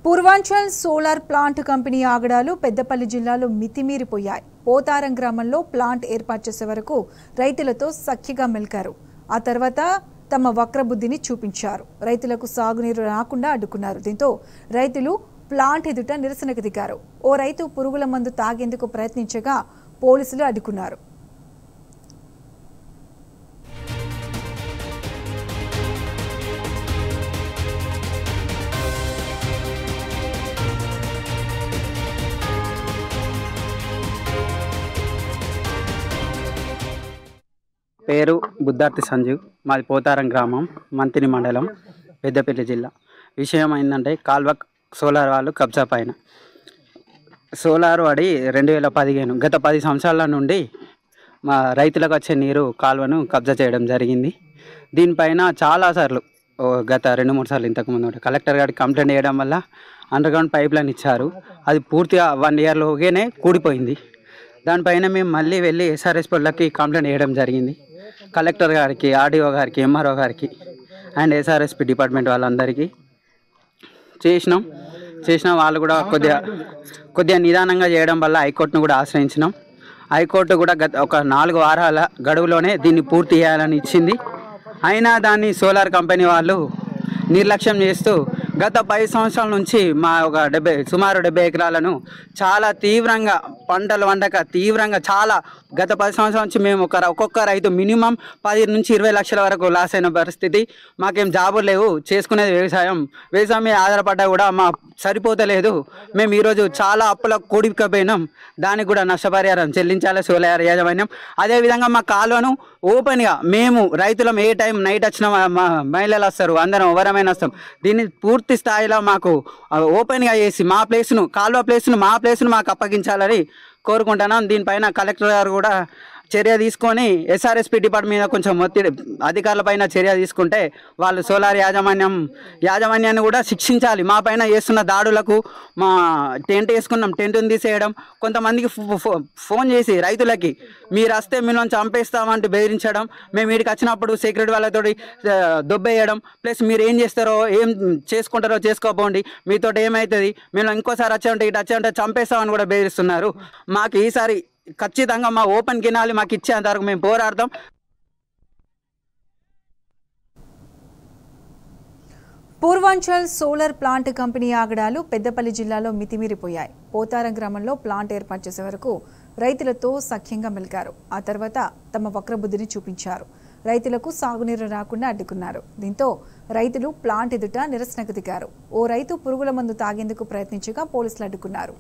Purvanchal solar plant company ఆగడాలు పెద్దపల్లి జిల్లాలో మితిమీరిపోయాయి. పోతారం గ్రామంలో ప్లాంట్ ఏర్పాటు చేసే వరకు రైతులతో సఖ్యగా మెలికారు. ఆ తర్వాత తమ వక్రబుద్ధిని చూపించారు. రైతులకు సాగునీరు రాకుండా అడ్డుకున్నారు. దీంతో రైతులు ప్లాంట్ ఎదుట నిరసనకు దిగారు. ఓ రైతు పురుగుల మందు తాగేందుకు ప్రయత్నించగా పోలీసులు అడ్డుకున్నారు. పేరు బుద్ధార్తి సంజీవ్, మాది పోతారం గ్రామం, మంతిని మండలం, పెద్దపల్లి జిల్లా. విషయం ఏంటంటే కాల్వ సోలార్ వాళ్ళు కబ్జా పైన సోలార్ వాడి 2015 గత 10 సంవత్సరాల నుండి మా రైతులకు వచ్చే నీరు కాల్వను కబ్జా చేయడం జరిగింది. దీనిపైన చాలాసార్లు గత 2-3 సార్లు ఇంతకుముందు కలెక్టర్ గారికి కంప్లైంట్ చేయడం వల్ల అండర్గ్రౌండ్ పైప్ లైన్ ఇచ్చారు. అది పూర్తిగా 1 ఇయర్లోనే కూడిపోయింది. దానిపైన మేము మళ్ళీ వెళ్ళి ఎస్ఆర్ఎస్ వాళ్ళకి కంప్లైంట్ చేయడం జరిగింది. కలెక్టర్ గారికి, ఆర్డీఓ గారికి, ఎంఆర్ఓ గారికి అండ్ ఎస్ఆర్ఎస్పి డిపార్ట్మెంట్ వాళ్ళందరికీ చేసినాం. వాళ్ళు కూడా కొద్దిగా నిదానంగా చేయడం వల్ల హైకోర్టును కూడా ఆశ్రయించినాం. హైకోర్టు కూడా ఒక 4 వారాల గడువులోనే దీన్ని పూర్తి చేయాలని ఇచ్చింది. అయినా దాన్ని సోలార్ కంపెనీ వాళ్ళు నిర్లక్ష్యం చేస్తూ గత 10 సంవత్సరాల నుంచి మా సుమారు 70 ఎకరాలను చాలా తీవ్రంగా పంటలు వండక చాలా గత 10 సంవత్సరాల నుంచి మేము ఒక్కొక్క రైతు మినిమం 10 నుంచి 20 లక్షల వరకు లాస్ అయిన పరిస్థితి. మాకేం జాబులు లేవు, చేసుకునేది వ్యవసాయం మీద ఆధారపడ్డా కూడా మా సరిపోతలేదు. మేము ఈరోజు చాలా అప్పులకు కూడికపోయినాం. దానికి కూడా నష్టపరిహారం చెల్లించాలి సోలార్ యాజమాన్యం. అదేవిధంగా మా కాలువను ఓపెన్గా మేము రైతులం ఏ టైం నైట్ వచ్చిన మహిళలు వస్తారు, అందరం ఎవరమైనా వస్తాం. దీన్ని పూర్తి స్థాయిలో మాకు ఓపెన్గా చేసి మా కాలువ ప్లేస్ను మాకు అప్పగించాలని కోరుకుంటున్నాం. దీనిపైన కలెక్టర్ గారు కూడా చర్య తీసుకొని ఎస్ఆర్ఎస్పి డిపార్ట్మెంట్ మీద కొంచెం ఒత్తిడి అధికారులపైన చర్య తీసుకుంటే వాళ్ళు సోలార్ యాజమాన్యాన్ని కూడా శిక్షించాలి. మా పైన చేస్తున్న దాడులకు మా టెంట్ను తీసేయడం, కొంతమందికి ఫోన్ చేసి రైతులకి మీరు వస్తే మేము చంపేస్తామంటూ బెదిరించడం, మేము వీడికి వచ్చినప్పుడు సెక్యూరిటీ వాళ్ళతో దొబ్బేయడం, ప్లస్ మీరు ఏం చేస్తారో ఏం చేసుకుంటారో చేసుకోపోండి, మీతో ఏమవుతుంది, మేము ఇంకోసారి వచ్చామంటే ఇటు వచ్చామంటే చంపేస్తామని కూడా బెదిరిస్తున్నారు. మాకు ఈసారి ఖచ్చితంగా మా ఓపెన్ కినాలి మాకు ఇచ్చేంత వరకు మేము పోరాడతాం. పూర్వాంచల్ సోలార్ ప్లాంట్ కంపెనీ ఆగడాలు పెద్దపల్లి జిల్లాలో మితిమీరిపోయాయి. పోతారం గ్రామంలో ప్లాంట్ ఏర్పాటు చేసే వరకు రైతులతో సఖ్యంగా మెలికారు. ఆ తర్వాత తమ వక్రబుద్ధిని చూపించారు. రైతులకు సాగునీరు రాకుండా అడ్డుకున్నారు. దీంతో రైతులు ప్లాంట్ ఎదుట నిరసనకు దిగారు. ఓ రైతు పురుగుల మందు తాగేందుకు ప్రయత్నించగా పోలీసులు అడ్డుకున్నారు.